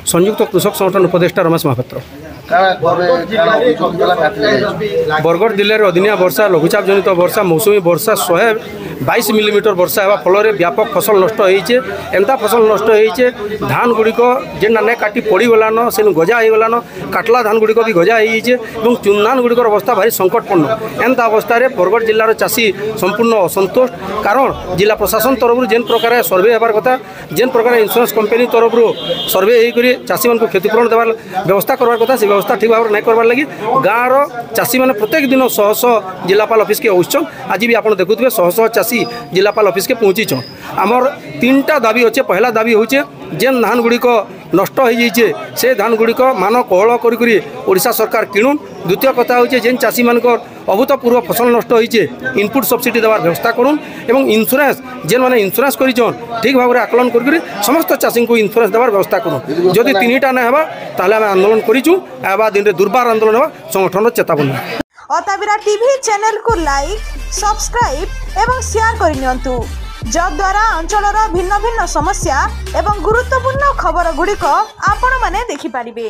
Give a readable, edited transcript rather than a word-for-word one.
संयुक्त कृषक संगठन उपदेष्टा रमेश महापात्र। बरगढ़ जिले में अदिनिया वर्षा लघुचाप जनित वर्षा मौसुमी वर्षा 122 मिलीमीटर वर्षा होगा फल व्यापक फसल नष्ट होइछे। एंता फसल नष्ट होइछे धान गुड़िक जेन ने काटी पड़गलान से गजा हो गलान काटला धान गुड़िक भी गजा हो चुन धान गुड़िकर अवस्था भारी संकटपूर्ण। एंता अवस्था बरगढ़ जिलार चाषी संपूर्ण असंतोष कारण जिला प्रशासन तरफ जेन प्रकार सर्वे होबार कथा जेन प्रकार इंश्योरेंस कंपनी तरफ सर्वे होकर चाषी मान क्षतिपूरण देवार व्यवस्था करवार कथा से व्यवस्था ठीक भाव नहीं करवार लगी गाँवर चाषी मैंने प्रत्येक दिन शह शह जिलापाल ऑफिस के आउछन। आज भी आप देखुए शह शह चाषी जिलापाल ऑफिस के पहुँचीछन। आमर 3टा दाबी अच्छे। पहला दाबी होचे जेन धान गुड़िक नष्ट हो जाइए से धान गुड़िक मान कोहल करी ओडिशा सरकार किणुन। द्वितीय कथा होचे जेन चाषी मानकर अभूतपूर्व फसल नष्ट होइछे इनपुट सब्सिडी देवार व्यवस्था करुन एवं इंश्योरेंस जेन माने इंश्योरेंस करिछन ठीक भाव में आकलन करी समस्त चाषी को इंश्योरेंस देवार व्यवस्था करुन। जदि 3टा ना हेबा ताले आम आंदोलन करिछु। आबा दिन रे दुर्बार आंदोलन हेबा संगठन चेतावनी। अताबिरा टीवी चैनल को लाइक सब्सक्राइब एवं शेयर करनियंतु जद्वारा अंचलर भिन्न भिन्न समस्या एवं गुरुत्वपूर्ण खबर गुड़िक आपण माने देखि पारिबे।